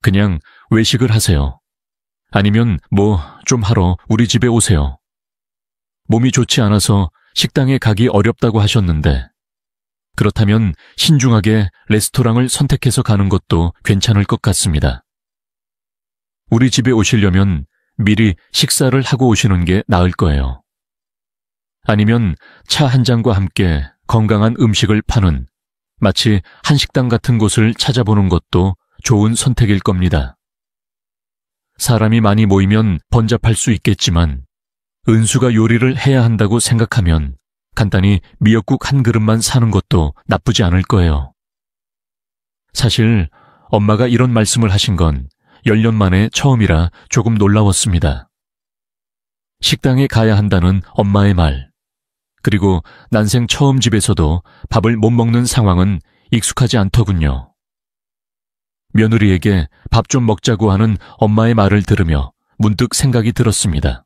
그냥 외식을 하세요. 아니면 좀 하러 우리 집에 오세요. 몸이 좋지 않아서 식당에 가기 어렵다고 하셨는데, 그렇다면 신중하게 레스토랑을 선택해서 가는 것도 괜찮을 것 같습니다. 우리 집에 오시려면 미리 식사를 하고 오시는 게 나을 거예요. 아니면 차 한 잔과 함께 건강한 음식을 파는 마치 한식당 같은 곳을 찾아보는 것도 좋은 선택일 겁니다. 사람이 많이 모이면 번잡할 수 있겠지만 은수가 요리를 해야 한다고 생각하면 간단히 미역국 한 그릇만 사는 것도 나쁘지 않을 거예요. 사실 엄마가 이런 말씀을 하신 건 10년 만에 처음이라 조금 놀라웠습니다. 식당에 가야 한다는 엄마의 말, 그리고 난생 처음 집에서도 밥을 못 먹는 상황은 익숙하지 않더군요. 며느리에게 밥 좀 먹자고 하는 엄마의 말을 들으며 문득 생각이 들었습니다.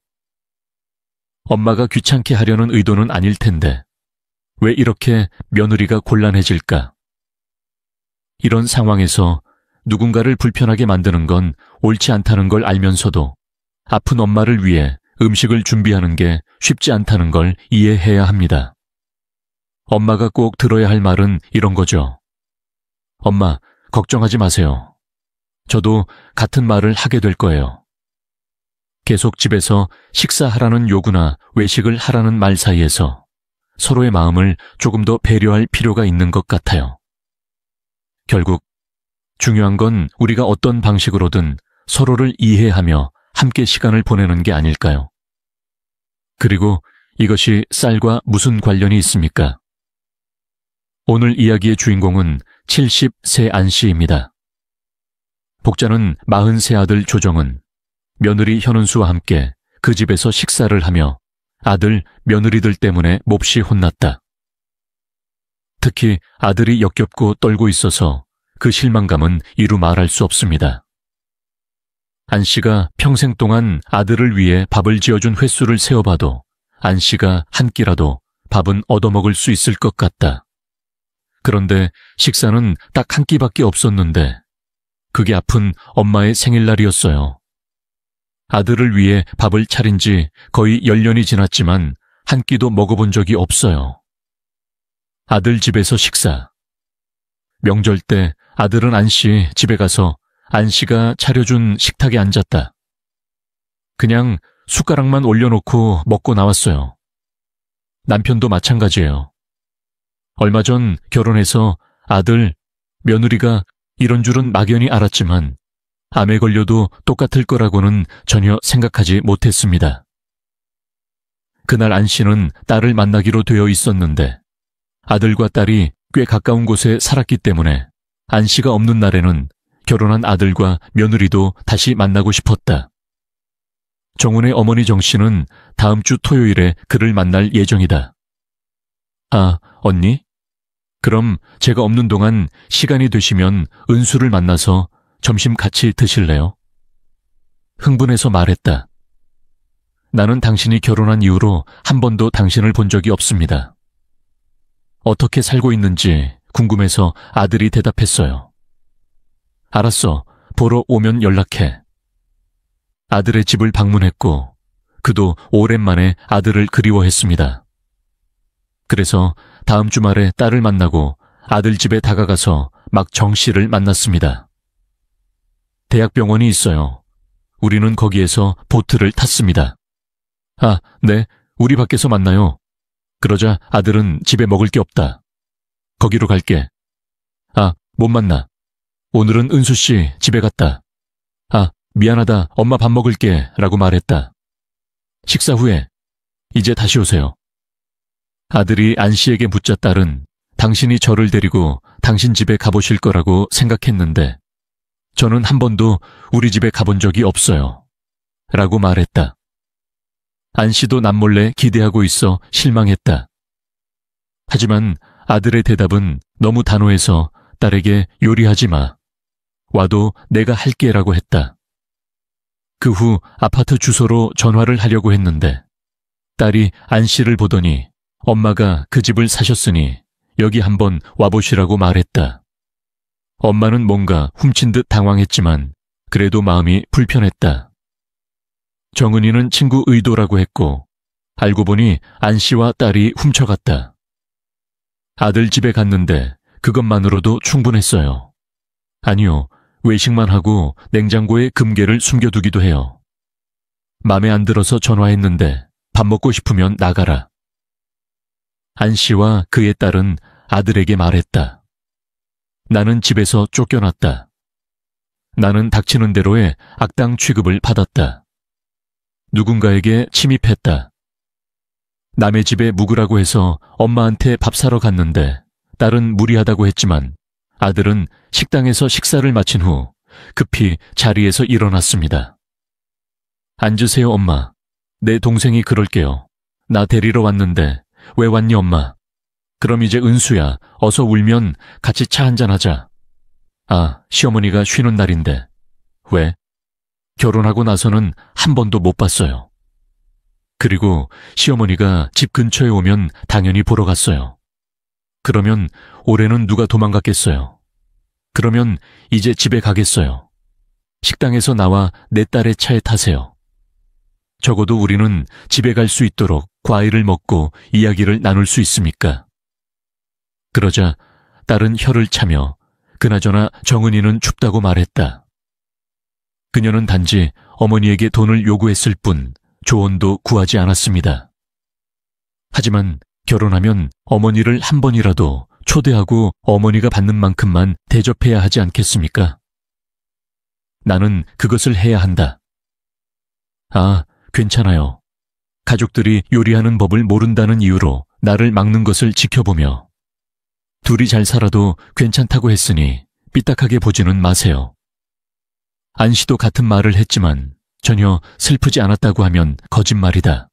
엄마가 귀찮게 하려는 의도는 아닐 텐데 왜 이렇게 며느리가 곤란해질까? 이런 상황에서 누군가를 불편하게 만드는 건 옳지 않다는 걸 알면서도 아픈 엄마를 위해 음식을 준비하는 게 쉽지 않다는 걸 이해해야 합니다. 엄마가 꼭 들어야 할 말은 이런 거죠. 엄마, 걱정하지 마세요. 저도 같은 말을 하게 될 거예요. 계속 집에서 식사하라는 요구나 외식을 하라는 말 사이에서 서로의 마음을 조금 더 배려할 필요가 있는 것 같아요. 결국 중요한 건 우리가 어떤 방식으로든 서로를 이해하며 함께 시간을 보내는 게 아닐까요? 그리고 이것이 쌀과 무슨 관련이 있습니까? 오늘 이야기의 주인공은 70세 안씨입니다. 복자는 40세 아들 조정은 며느리 현은수와 함께 그 집에서 식사를 하며 아들, 며느리들 때문에 몹시 혼났다. 특히 아들이 역겹고 떨고 있어서 그 실망감은 이루 말할 수 없습니다. 안 씨가 평생 동안 아들을 위해 밥을 지어준 횟수를 세어봐도 안 씨가 한 끼라도 밥은 얻어먹을 수 있을 것 같다. 그런데 식사는 딱 한 끼밖에 없었는데 그게 아픈 엄마의 생일날이었어요. 아들을 위해 밥을 차린 지 거의 10년이 지났지만 한 끼도 먹어본 적이 없어요. 아들 집에서 식사. 명절 때 아들은 안 씨 집에 가서 안 씨가 차려준 식탁에 앉았다. 그냥 숟가락만 올려놓고 먹고 나왔어요. 남편도 마찬가지예요. 얼마 전 결혼해서 아들, 며느리가 이런 줄은 막연히 알았지만 암에 걸려도 똑같을 거라고는 전혀 생각하지 못했습니다. 그날 안 씨는 딸을 만나기로 되어 있었는데 아들과 딸이 꽤 가까운 곳에 살았기 때문에 안 씨가 없는 날에는 결혼한 아들과 며느리도 다시 만나고 싶었다. 정훈의 어머니 정 씨는 다음 주 토요일에 그를 만날 예정이다. 아, 언니? 그럼 제가 없는 동안 시간이 되시면 은수를 만나서 점심 같이 드실래요? 흥분해서 말했다. 나는 당신이 결혼한 이후로 한 번도 당신을 본 적이 없습니다. 어떻게 살고 있는지 궁금해서 아들이 대답했어요. 알았어. 보러 오면 연락해. 아들의 집을 방문했고 그도 오랜만에 아들을 그리워했습니다. 그래서 다음 주말에 딸을 만나고 아들 집에 다가가서 막 정 씨를 만났습니다. 대학병원이 있어요. 우리는 거기에서 보트를 탔습니다. 아, 네, 우리 밖에서 만나요. 그러자 아들은 집에 먹을 게 없다. 거기로 갈게. 아, 못 만나. 오늘은 은수 씨 집에 갔다. 아, 미안하다. 엄마 밥 먹을게. 라고 말했다. 식사 후에 이제 다시 오세요. 아들이 안 씨에게 묻자 딸은 당신이 저를 데리고 당신 집에 가보실 거라고 생각했는데 저는 한 번도 우리 집에 가본 적이 없어요. 라고 말했다. 안 씨도 남몰래 기대하고 있어 실망했다. 하지만 아들의 대답은 너무 단호해서 딸에게 요리하지 마. 와도 내가 할게 라고 했다. 그 후 아파트 주소로 전화를 하려고 했는데 딸이 안 씨를 보더니 엄마가 그 집을 사셨으니 여기 한번 와보시라고 말했다. 엄마는 뭔가 훔친 듯 당황했지만 그래도 마음이 불편했다. 정은이는 친구 의도라고 했고 알고 보니 안 씨와 딸이 훔쳐갔다. 아들 집에 갔는데 그것만으로도 충분했어요. 아니요, 외식만 하고 냉장고에 금괴를 숨겨두기도 해요. 맘에 안 들어서 전화했는데 밥 먹고 싶으면 나가라. 안 씨와 그의 딸은 아들에게 말했다. 나는 집에서 쫓겨났다. 나는 닥치는 대로의 악당 취급을 받았다. 누군가에게 침입했다. 남의 집에 묵으라고 해서 엄마한테 밥 사러 갔는데 딸은 무리하다고 했지만 아들은 식당에서 식사를 마친 후 급히 자리에서 일어났습니다. 앉으세요, 엄마. 내 동생이 그럴게요. 나 데리러 왔는데 왜 왔니, 엄마? 그럼 이제 은수야, 어서 울면 같이 차 한잔 하자. 아, 시어머니가 쉬는 날인데. 왜? 결혼하고 나서는 한 번도 못 봤어요. 그리고 시어머니가 집 근처에 오면 당연히 보러 갔어요. 그러면 올해는 누가 도망갔겠어요. 그러면 이제 집에 가겠어요. 식당에서 나와 내 딸의 차에 타세요. 적어도 우리는 집에 갈 수 있도록 과일을 먹고 이야기를 나눌 수 있습니까? 그러자 딸은 혀를 차며 그나저나 정은이는 춥다고 말했다. 그녀는 단지 어머니에게 돈을 요구했을 뿐 조언도 구하지 않았습니다. 하지만 결혼하면 어머니를 한 번이라도 초대하고 어머니가 받는 만큼만 대접해야 하지 않겠습니까? 나는 그것을 해야 한다. 아, 괜찮아요. 가족들이 요리하는 법을 모른다는 이유로 나를 막는 것을 지켜보며 둘이 잘 살아도 괜찮다고 했으니 삐딱하게 보지는 마세요. 안 씨도 같은 말을 했지만 전혀 슬프지 않았다고 하면 거짓말이다.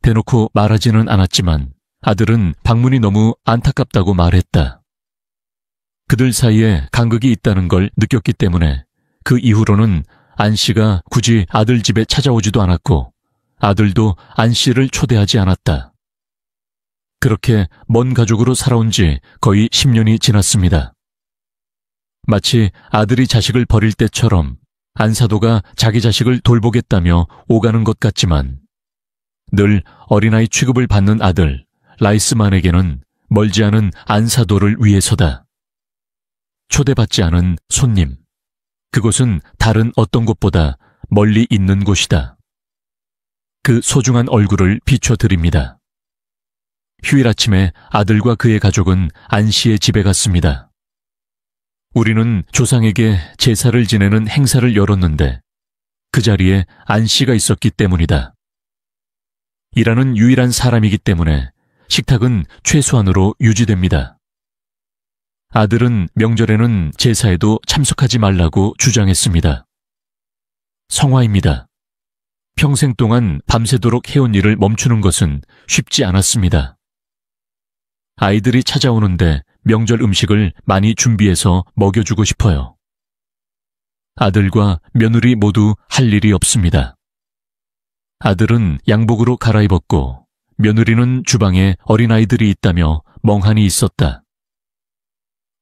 대놓고 말하지는 않았지만 아들은 방문이 너무 안타깝다고 말했다. 그들 사이에 간극이 있다는 걸 느꼈기 때문에 그 이후로는 안 씨가 굳이 아들 집에 찾아오지도 않았고 아들도 안 씨를 초대하지 않았다. 그렇게 먼 가족으로 살아온 지 거의 10년이 지났습니다. 마치 아들이 자식을 버릴 때처럼 안사도가 자기 자식을 돌보겠다며 오가는 것 같지만 늘 어린아이 취급을 받는 아들 라이스만에게는 멀지 않은 안사도를 위해서다. 초대받지 않은 손님. 그곳은 다른 어떤 곳보다 멀리 있는 곳이다. 그 소중한 얼굴을 비춰드립니다. 휴일 아침에 아들과 그의 가족은 안 씨의 집에 갔습니다. 우리는 조상에게 제사를 지내는 행사를 열었는데 그 자리에 안 씨가 있었기 때문이다. 일하는 유일한 사람이기 때문에 식탁은 최소한으로 유지됩니다. 아들은 명절에는 제사에도 참석하지 말라고 주장했습니다. 성화입니다. 평생 동안 밤새도록 해온 일을 멈추는 것은 쉽지 않았습니다. 아이들이 찾아오는데 명절 음식을 많이 준비해서 먹여주고 싶어요. 아들과 며느리 모두 할 일이 없습니다. 아들은 양복으로 갈아입었고 며느리는 주방에 어린아이들이 있다며 멍하니 있었다.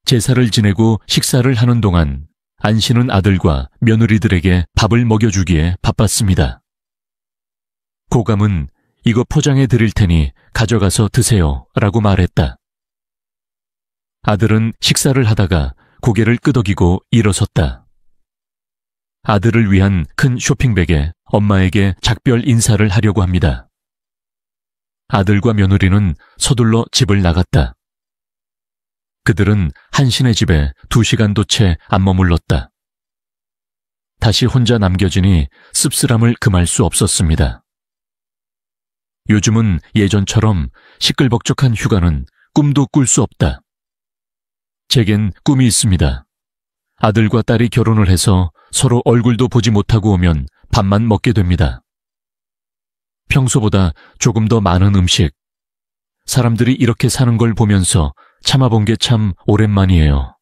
제사를 지내고 식사를 하는 동안 안 씨는 아들과 며느리들에게 밥을 먹여주기에 바빴습니다. 고감은 이거 포장해 드릴 테니 가져가서 드세요 라고 말했다. 아들은 식사를 하다가 고개를 끄덕이고 일어섰다. 아들을 위한 큰 쇼핑백에 엄마에게 작별 인사를 하려고 합니다. 아들과 며느리는 서둘러 집을 나갔다. 그들은 한신의 집에 2시간도 채 안 머물렀다. 다시 혼자 남겨지니 씁쓸함을 금할 수 없었습니다. 요즘은 예전처럼 시끌벅적한 휴가는 꿈도 꿀 수 없다. 제겐 꿈이 있습니다. 아들과 딸이 결혼을 해서 서로 얼굴도 보지 못하고 오면 밥만 먹게 됩니다. 평소보다 조금 더 많은 음식. 사람들이 이렇게 사는 걸 보면서 참아본 게 참 오랜만이에요.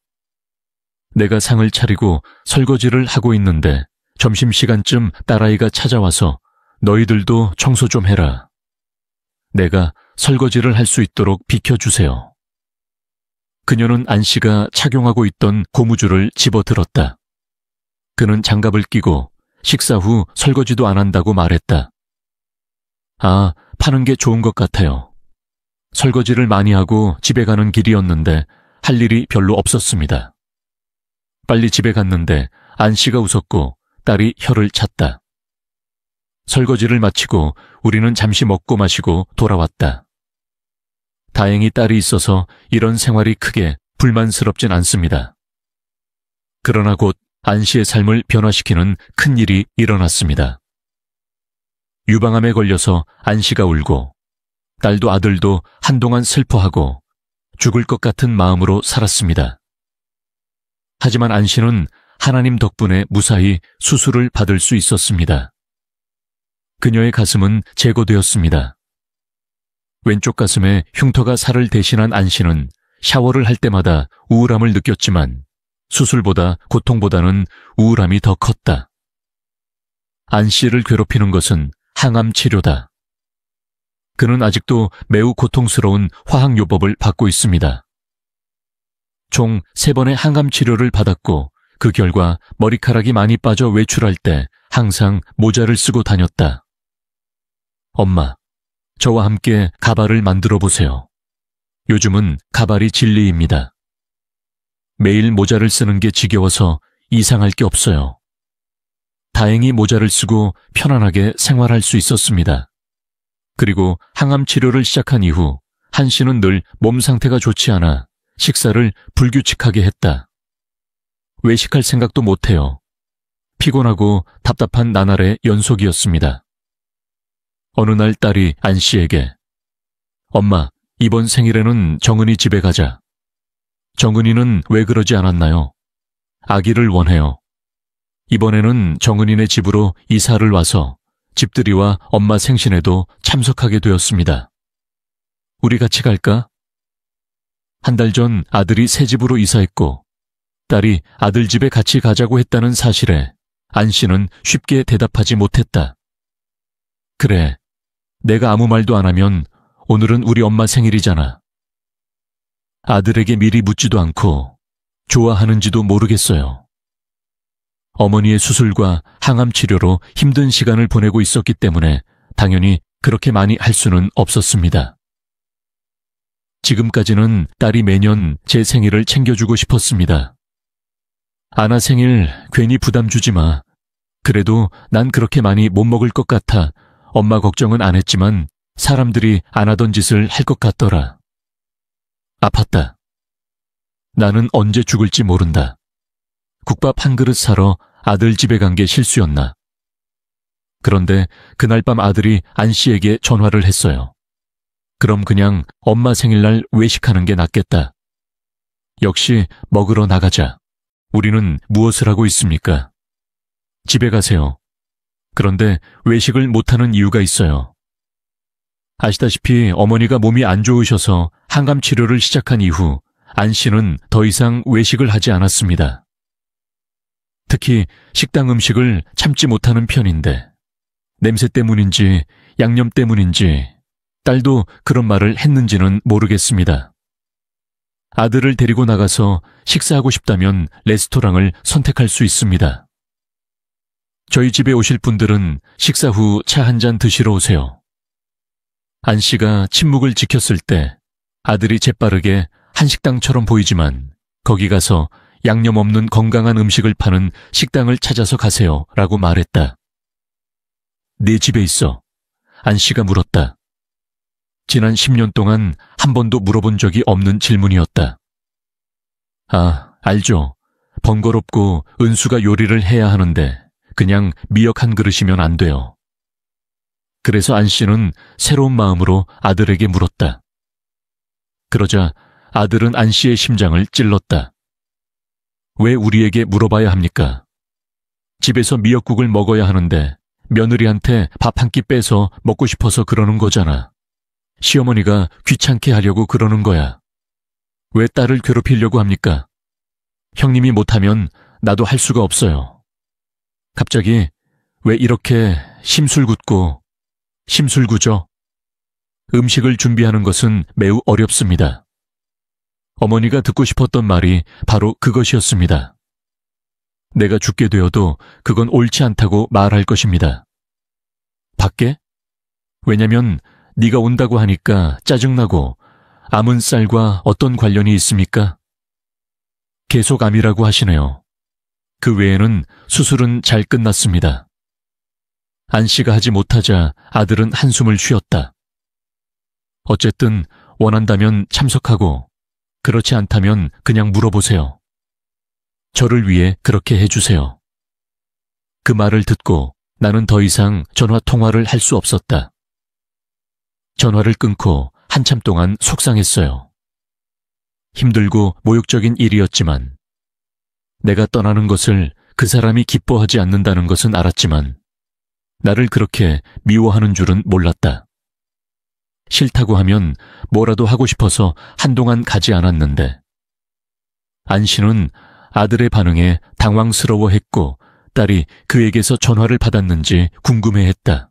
내가 상을 차리고 설거지를 하고 있는데 점심시간쯤 딸아이가 찾아와서 너희들도 청소 좀 해라. 내가 설거지를 할 수 있도록 비켜주세요. 그녀는 안 씨가 착용하고 있던 고무줄을 집어들었다. 그는 장갑을 끼고 식사 후 설거지도 안 한다고 말했다. 아, 파는 게 좋은 것 같아요. 설거지를 많이 하고 집에 가는 길이었는데 할 일이 별로 없었습니다. 빨리 집에 갔는데 안 씨가 웃었고 딸이 혀를 찼다. 설거지를 마치고 우리는 잠시 먹고 마시고 돌아왔다. 다행히 딸이 있어서 이런 생활이 크게 불만스럽진 않습니다. 그러나 곧 안 씨의 삶을 변화시키는 큰 일이 일어났습니다. 유방암에 걸려서 안 씨가 울고 딸도 아들도 한동안 슬퍼하고 죽을 것 같은 마음으로 살았습니다. 하지만 안 씨는 하나님 덕분에 무사히 수술을 받을 수 있었습니다. 그녀의 가슴은 제거되었습니다. 왼쪽 가슴에 흉터가 살을 대신한 안 씨는 샤워를 할 때마다 우울함을 느꼈지만 수술보다 고통보다는 우울함이 더 컸다. 안 씨를 괴롭히는 것은 항암 치료다. 그는 아직도 매우 고통스러운 화학요법을 받고 있습니다. 총 3번의 항암 치료를 받았고 그 결과 머리카락이 많이 빠져 외출할 때 항상 모자를 쓰고 다녔다. 엄마, 저와 함께 가발을 만들어 보세요. 요즘은 가발이 진리입니다. 매일 모자를 쓰는 게 지겨워서 이상할 게 없어요. 다행히 모자를 쓰고 편안하게 생활할 수 있었습니다. 그리고 항암 치료를 시작한 이후 한 씨는 늘 몸 상태가 좋지 않아 식사를 불규칙하게 했다. 외식할 생각도 못해요. 피곤하고 답답한 나날의 연속이었습니다. 어느 날 딸이 안 씨에게 엄마, 이번 생일에는 정은이 집에 가자. 정은이는 왜 그러지 않았나요? 아기를 원해요. 이번에는 정은이네 집으로 이사를 와서 집들이와 엄마 생신에도 참석하게 되었습니다. 우리 같이 갈까? 한 달 전 아들이 새 집으로 이사했고 딸이 아들 집에 같이 가자고 했다는 사실에 안 씨는 쉽게 대답하지 못했다. 그래, 내가 아무 말도 안 하면 오늘은 우리 엄마 생일이잖아. 아들에게 미리 묻지도 않고 좋아하는지도 모르겠어요. 어머니의 수술과 항암 치료로 힘든 시간을 보내고 있었기 때문에 당연히 그렇게 많이 할 수는 없었습니다. 지금까지는 딸이 매년 제 생일을 챙겨주고 싶었습니다. 아나 생일 괜히 부담 주지 마. 그래도 난 그렇게 많이 못 먹을 것 같아 엄마 걱정은 안 했지만 사람들이 안 하던 짓을 할 것 같더라. 아팠다. 나는 언제 죽을지 모른다. 국밥 한 그릇 사러 아들 집에 간 게 실수였나. 그런데 그날 밤 아들이 안 씨에게 전화를 했어요. 그럼 그냥 엄마 생일날 외식하는 게 낫겠다. 역시 먹으러 나가자. 우리는 무엇을 하고 있습니까? 집에 가세요. 그런데 외식을 못하는 이유가 있어요. 아시다시피 어머니가 몸이 안 좋으셔서 항암 치료를 시작한 이후 안 씨는 더 이상 외식을 하지 않았습니다. 특히 식당 음식을 참지 못하는 편인데 냄새 때문인지 양념 때문인지 딸도 그런 말을 했는지는 모르겠습니다. 아들을 데리고 나가서 식사하고 싶다면 레스토랑을 선택할 수 있습니다. 저희 집에 오실 분들은 식사 후 차 한 잔 드시러 오세요. 안 씨가 침묵을 지켰을 때 아들이 재빠르게 한식당처럼 보이지만 거기 가서 양념 없는 건강한 음식을 파는 식당을 찾아서 가세요 라고 말했다. 네 집에 있어. 안 씨가 물었다. 지난 10년 동안 한 번도 물어본 적이 없는 질문이었다. 아, 알죠. 번거롭고 은수가 요리를 해야 하는데 그냥 미역 한 그릇이면 안 돼요. 그래서 안 씨는 새로운 마음으로 아들에게 물었다. 그러자 아들은 안 씨의 심장을 찔렀다. 왜 우리에게 물어봐야 합니까? 집에서 미역국을 먹어야 하는데 며느리한테 밥 한 끼 빼서 먹고 싶어서 그러는 거잖아. 시어머니가 귀찮게 하려고 그러는 거야. 왜 딸을 괴롭히려고 합니까? 형님이 못하면 나도 할 수가 없어요. 갑자기 왜 이렇게 심술궂고 심술궂어? 음식을 준비하는 것은 매우 어렵습니다. 어머니가 듣고 싶었던 말이 바로 그것이었습니다. 내가 죽게 되어도 그건 옳지 않다고 말할 것입니다. 밖에? 왜냐면 네가 온다고 하니까 짜증나고 암은 쌀과 어떤 관련이 있습니까? 계속 암이라고 하시네요. 그 외에는 수술은 잘 끝났습니다. 안 씨가 하지 못하자 아들은 한숨을 쉬었다. 어쨌든 원한다면 참석하고 그렇지 않다면 그냥 물어보세요. 저를 위해 그렇게 해주세요. 그 말을 듣고 나는 더 이상 전화 통화를 할 수 없었다. 전화를 끊고 한참 동안 속상했어요. 힘들고 모욕적인 일이었지만 내가 떠나는 것을 그 사람이 기뻐하지 않는다는 것은 알았지만 나를 그렇게 미워하는 줄은 몰랐다. 싫다고 하면 뭐라도 하고 싶어서 한동안 가지 않았는데 안 씨는 아들의 반응에 당황스러워했고 딸이 그에게서 전화를 받았는지 궁금해했다.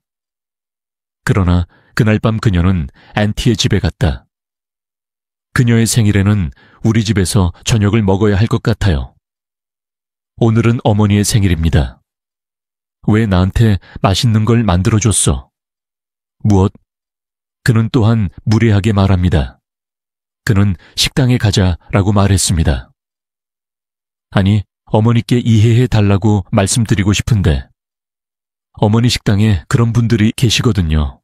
그러나 그날 밤 그녀는 앤티의 집에 갔다. 그녀의 생일에는 우리 집에서 저녁을 먹어야 할 것 같아요. 오늘은 어머니의 생일입니다. 왜 나한테 맛있는 걸 만들어줬어? 무엇? 그는 또한 무례하게 말합니다. 그는 식당에 가자라고 말했습니다. 아니, 어머니께 이해해 달라고 말씀드리고 싶은데 어머니 식당에 그런 분들이 계시거든요.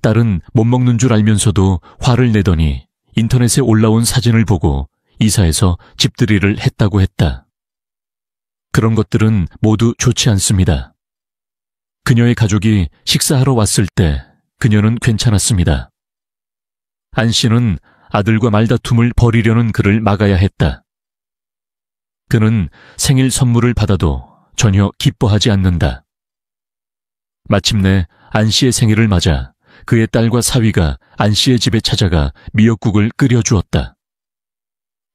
딸은 못 먹는 줄 알면서도 화를 내더니 인터넷에 올라온 사진을 보고 이사해서 집들이를 했다고 했다. 그런 것들은 모두 좋지 않습니다. 그녀의 가족이 식사하러 왔을 때 그녀는 괜찮았습니다. 안 씨는 아들과 말다툼을 벌이려는 그를 막아야 했다. 그는 생일 선물을 받아도 전혀 기뻐하지 않는다. 마침내 안 씨의 생일을 맞아 그의 딸과 사위가 안 씨의 집에 찾아가 미역국을 끓여주었다.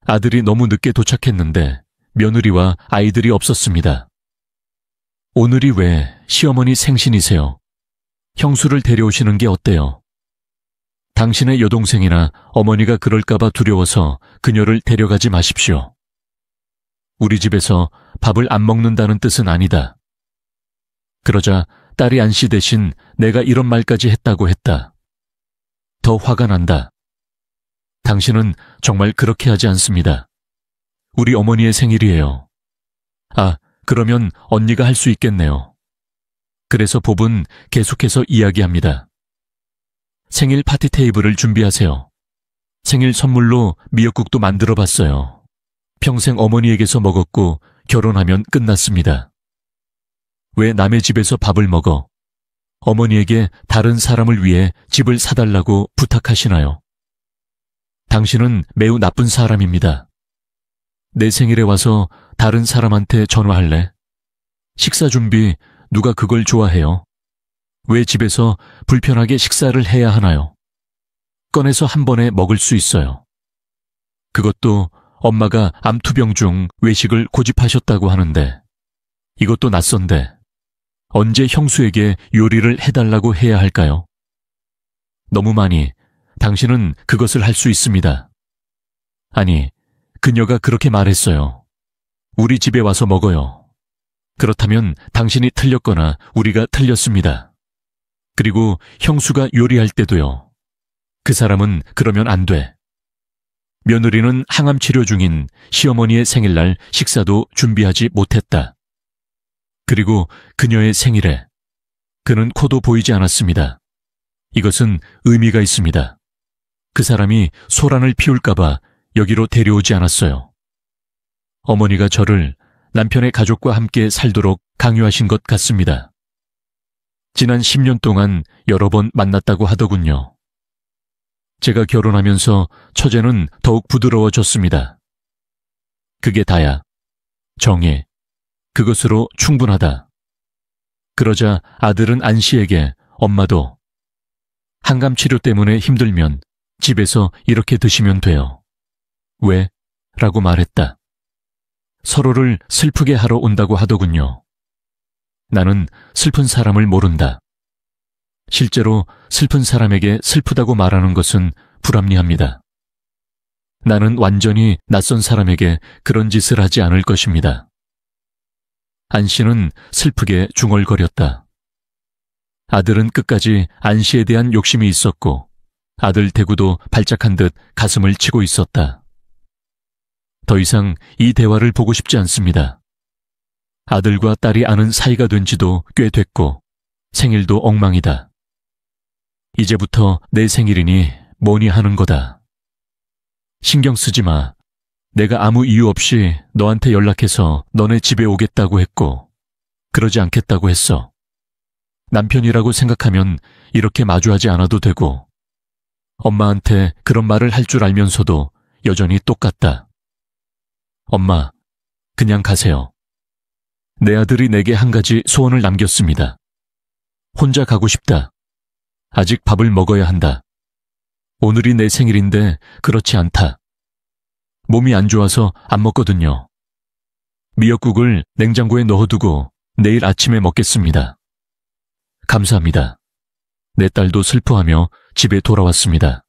아들이 너무 늦게 도착했는데 며느리와 아이들이 없었습니다. 오늘이 왜 시어머니 생신이세요? 형수를 데려오시는 게 어때요? 당신의 여동생이나 어머니가 그럴까봐 두려워서 그녀를 데려가지 마십시오. 우리 집에서 밥을 안 먹는다는 뜻은 아니다. 그러자 딸이 안 씨 대신 내가 이런 말까지 했다고 했다. 더 화가 난다. 당신은 정말 그렇게 하지 않습니다. 우리 어머니의 생일이에요. 아, 그러면 언니가 할 수 있겠네요. 그래서 봅은 계속해서 이야기합니다. 생일 파티 테이블을 준비하세요. 생일 선물로 미역국도 만들어 봤어요. 평생 어머니에게서 먹었고 결혼하면 끝났습니다. 왜 남의 집에서 밥을 먹어? 어머니에게 다른 사람을 위해 집을 사달라고 부탁하시나요? 당신은 매우 나쁜 사람입니다. 내 생일에 와서 다른 사람한테 전화할래? 식사 준비 누가 그걸 좋아해요? 왜 집에서 불편하게 식사를 해야 하나요? 꺼내서 한 번에 먹을 수 있어요. 그것도 엄마가 암투병 중 외식을 고집하셨다고 하는데 이것도 낯선데 언제 형수에게 요리를 해달라고 해야 할까요? 너무 많이 당신은 그것을 할 수 있습니다. 아니, 그녀가 그렇게 말했어요. 우리 집에 와서 먹어요. 그렇다면 당신이 틀렸거나 우리가 틀렸습니다. 그리고 형수가 요리할 때도요. 그 사람은 그러면 안 돼. 며느리는 항암 치료 중인 시어머니의 생일날 식사도 준비하지 못했다. 그리고 그녀의 생일에 그는 코도 보이지 않았습니다. 이것은 의미가 있습니다. 그 사람이 소란을 피울까봐 여기로 데려오지 않았어요. 어머니가 저를 남편의 가족과 함께 살도록 강요하신 것 같습니다. 지난 10년 동안 여러 번 만났다고 하더군요. 제가 결혼하면서 처제는 더욱 부드러워졌습니다. 그게 다야. 정해. 그것으로 충분하다. 그러자 아들은 안 씨에게 엄마도 항암 치료 때문에 힘들면 집에서 이렇게 드시면 돼요. 왜? 라고 말했다. 서로를 슬프게 하러 온다고 하더군요. 나는 슬픈 사람을 모른다. 실제로 슬픈 사람에게 슬프다고 말하는 것은 불합리합니다. 나는 완전히 낯선 사람에게 그런 짓을 하지 않을 것입니다. 안 씨는 슬프게 중얼거렸다. 아들은 끝까지 안 씨에 대한 욕심이 있었고 아들 대구도 발작한 듯 가슴을 치고 있었다. 더 이상 이 대화를 보고 싶지 않습니다. 아들과 딸이 아는 사이가 된 지도 꽤 됐고 생일도 엉망이다. 이제부터 내 생일이니 뭐니 하는 거다. 신경 쓰지 마. 내가 아무 이유 없이 너한테 연락해서 너네 집에 오겠다고 했고 그러지 않겠다고 했어. 남편이라고 생각하면 이렇게 마주하지 않아도 되고 엄마한테 그런 말을 할 줄 알면서도 여전히 똑같다. 엄마, 그냥 가세요. 내 아들이 내게 한 가지 소원을 남겼습니다. 혼자 가고 싶다. 아직 밥을 먹어야 한다. 오늘이 내 생일인데 그렇지 않다. 몸이 안 좋아서 안 먹거든요. 미역국을 냉장고에 넣어두고 내일 아침에 먹겠습니다. 감사합니다. 내 딸도 슬퍼하며 집에 돌아왔습니다.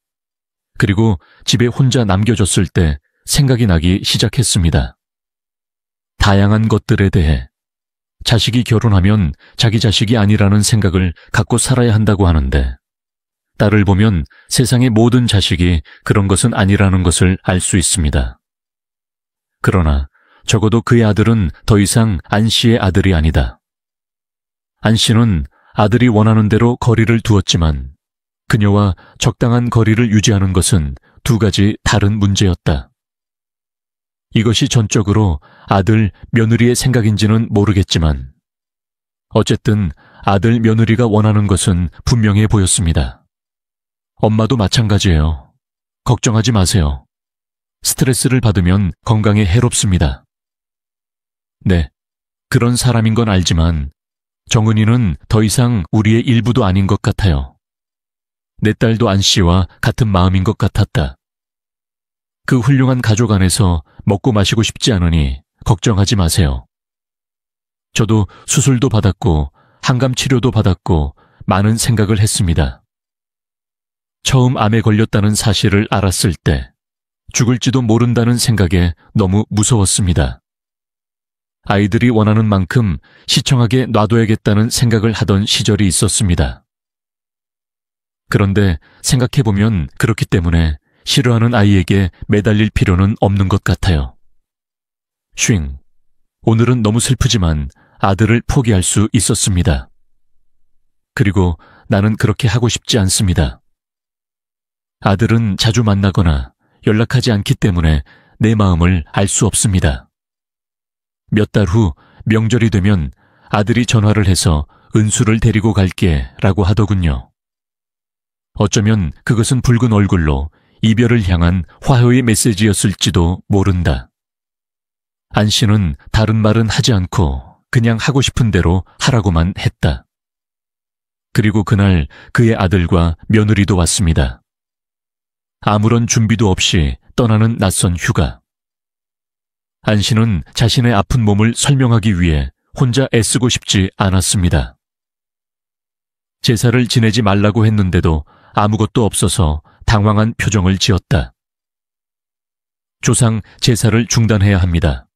그리고 집에 혼자 남겨졌을 때 생각이 나기 시작했습니다. 다양한 것들에 대해 자식이 결혼하면 자기 자식이 아니라는 생각을 갖고 살아야 한다고 하는데 딸을 보면 세상의 모든 자식이 그런 것은 아니라는 것을 알 수 있습니다. 그러나 적어도 그의 아들은 더 이상 안 씨의 아들이 아니다. 안 씨는 아들이 원하는 대로 거리를 두었지만 그녀와 적당한 거리를 유지하는 것은 두 가지 다른 문제였다. 이것이 전적으로 아들, 며느리의 생각인지는 모르겠지만 어쨌든 아들, 며느리가 원하는 것은 분명해 보였습니다. 엄마도 마찬가지예요. 걱정하지 마세요. 스트레스를 받으면 건강에 해롭습니다. 네, 그런 사람인 건 알지만 정은이는 더 이상 우리의 일부도 아닌 것 같아요. 내 딸도 안 씨와 같은 마음인 것 같았다. 그 훌륭한 가족 안에서 먹고 마시고 싶지 않으니 걱정하지 마세요. 저도 수술도 받았고 항암 치료도 받았고 많은 생각을 했습니다. 처음 암에 걸렸다는 사실을 알았을 때 죽을지도 모른다는 생각에 너무 무서웠습니다. 아이들이 원하는 만큼 시청하게 놔둬야겠다는 생각을 하던 시절이 있었습니다. 그런데 생각해보면 그렇기 때문에 싫어하는 아이에게 매달릴 필요는 없는 것 같아요. 쉥, 오늘은 너무 슬프지만 아들을 포기할 수 있었습니다. 그리고 나는 그렇게 하고 싶지 않습니다. 아들은 자주 만나거나 연락하지 않기 때문에 내 마음을 알 수 없습니다. 몇 달 후 명절이 되면 아들이 전화를 해서 은수를 데리고 갈게 라고 하더군요. 어쩌면 그것은 붉은 얼굴로 이별을 향한 화해의 메시지였을지도 모른다. 안 씨는 다른 말은 하지 않고 그냥 하고 싶은 대로 하라고만 했다. 그리고 그날 그의 아들과 며느리도 왔습니다. 아무런 준비도 없이 떠나는 낯선 휴가. 안 씨는 자신의 아픈 몸을 설명하기 위해 혼자 애쓰고 싶지 않았습니다. 제사를 지내지 말라고 했는데도 아무것도 없어서 당황한 표정을 지었다. 조상 제사를 중단해야 합니다.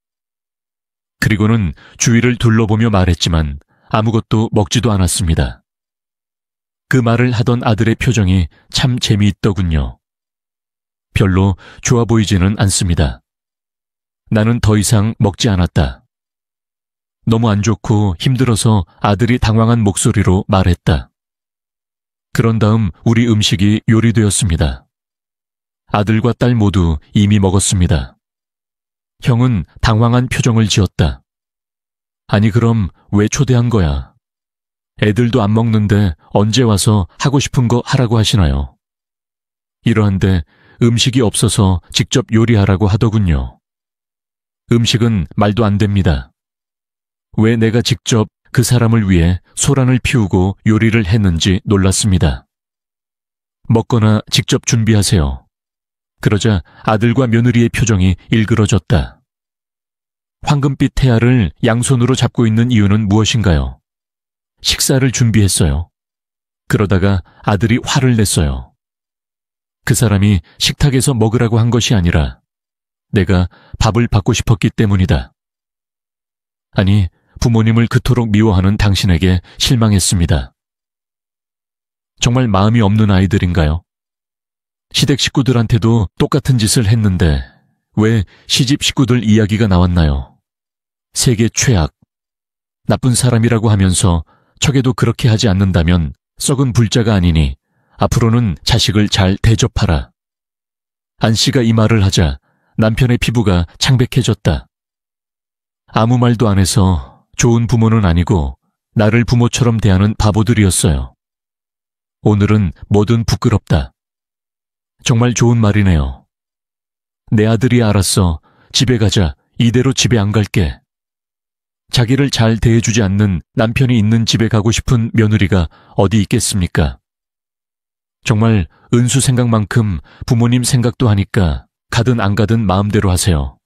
그리고는 주위를 둘러보며 말했지만 아무것도 먹지도 않았습니다. 그 말을 하던 아들의 표정이 참 재미있더군요. 별로 좋아 보이지는 않습니다. 나는 더 이상 먹지 않았다. 너무 안 좋고 힘들어서 아들이 당황한 목소리로 말했다. 그런 다음 우리 음식이 요리되었습니다. 아들과 딸 모두 이미 먹었습니다. 형은 당황한 표정을 지었다. 아니 그럼 왜 초대한 거야? 애들도 안 먹는데 언제 와서 하고 싶은 거 하라고 하시나요? 이러한데 음식이 없어서 직접 요리하라고 하더군요. 음식은 말도 안 됩니다. 왜 내가 직접 그 사람을 위해 소란을 피우고 요리를 했는지 놀랐습니다. 먹거나 직접 준비하세요. 그러자 아들과 며느리의 표정이 일그러졌다. 황금빛 태아를 양손으로 잡고 있는 이유는 무엇인가요? 식사를 준비했어요. 그러다가 아들이 화를 냈어요. 그 사람이 식탁에서 먹으라고 한 것이 아니라 내가 밥을 받고 싶었기 때문이다. 아니, 부모님을 그토록 미워하는 당신에게 실망했습니다. 정말 마음이 없는 아이들인가요? 시댁 식구들한테도 똑같은 짓을 했는데 왜 시집 식구들 이야기가 나왔나요? 세계 최악, 나쁜 사람이라고 하면서 척에도 그렇게 하지 않는다면 썩은 불자가 아니니 앞으로는 자식을 잘 대접하라. 안 씨가 이 말을 하자 남편의 피부가 창백해졌다. 아무 말도 안 해서 좋은 부모는 아니고 나를 부모처럼 대하는 바보들이었어요. 오늘은 뭐든 부끄럽다. 정말 좋은 말이네요. 내 아들이 알았어. 집에 가자. 이대로 집에 안 갈게. 자기를 잘 대해주지 않는 남편이 있는 집에 가고 싶은 며느리가 어디 있겠습니까? 정말 은수 생각만큼 부모님 생각도 하니까 가든 안 가든 마음대로 하세요.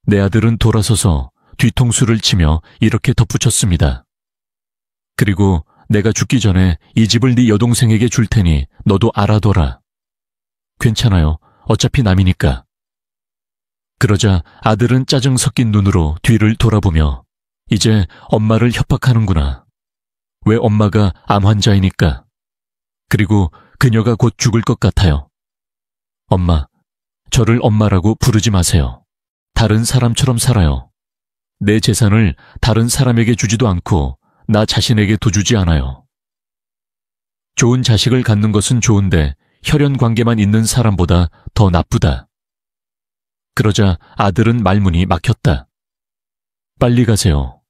내 아들은 돌아서서 뒤통수를 치며 이렇게 덧붙였습니다. 그리고 내가 죽기 전에 이 집을 네 여동생에게 줄 테니 너도 알아둬라. 괜찮아요. 어차피 남이니까. 그러자 아들은 짜증 섞인 눈으로 뒤를 돌아보며 이제 엄마를 협박하는구나. 왜 엄마가 암 환자이니까. 그리고 그녀가 곧 죽을 것 같아요. 엄마, 저를 엄마라고 부르지 마세요. 다른 사람처럼 살아요. 내 재산을 다른 사람에게 주지도 않고 나 자신에게도 주지 않아요. 좋은 자식을 갖는 것은 좋은데 혈연 관계만 있는 사람보다 더 나쁘다. 그러자 아들은 말문이 막혔다. 빨리 가세요.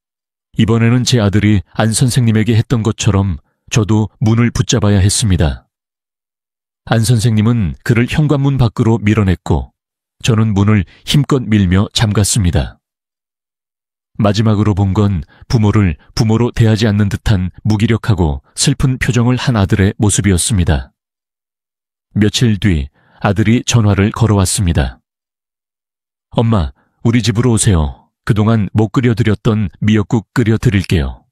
이번에는 제 아들이 안 선생님에게 했던 것처럼 저도 문을 붙잡아야 했습니다. 안 선생님은 그를 현관문 밖으로 밀어냈고 저는 문을 힘껏 밀며 잠갔습니다. 마지막으로 본 건 부모를 부모로 대하지 않는 듯한 무기력하고 슬픈 표정을 한 아들의 모습이었습니다. 며칠 뒤 아들이 전화를 걸어왔습니다. 엄마, 우리 집으로 오세요. 그동안 못 끓여드렸던 미역국 끓여드릴게요.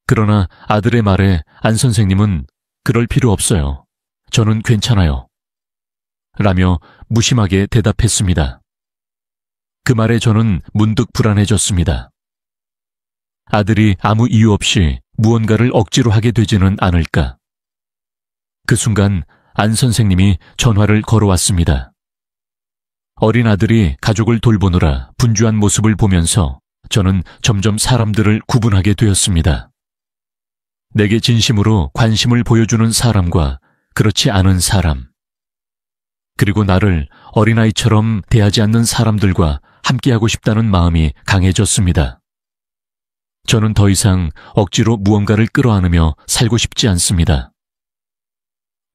그러나 아들의 말에 안 선생님은 그럴 필요 없어요. 저는 괜찮아요. 라며 무심하게 대답했습니다. 그 말에 저는 문득 불안해졌습니다. 아들이 아무 이유 없이 무언가를 억지로 하게 되지는 않을까. 그 순간 안 선생님이 전화를 걸어왔습니다. 어린 아들이 가족을 돌보느라 분주한 모습을 보면서 저는 점점 사람들을 구분하게 되었습니다. 내게 진심으로 관심을 보여주는 사람과 그렇지 않은 사람. 그리고 나를 어린아이처럼 대하지 않는 사람들과 함께하고 싶다는 마음이 강해졌습니다. 저는 더 이상 억지로 무언가를 끌어안으며 살고 싶지 않습니다.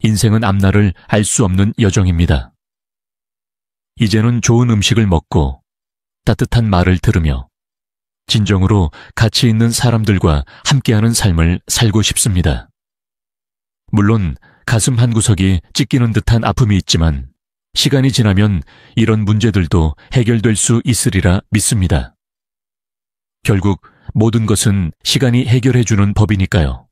인생은 앞날을 알 수 없는 여정입니다. 이제는 좋은 음식을 먹고 따뜻한 말을 들으며 진정으로 가치 있는 사람들과 함께하는 삶을 살고 싶습니다. 물론 가슴 한구석이 찢기는 듯한 아픔이 있지만 시간이 지나면 이런 문제들도 해결될 수 있으리라 믿습니다. 결국 모든 것은 시간이 해결해주는 법이니까요.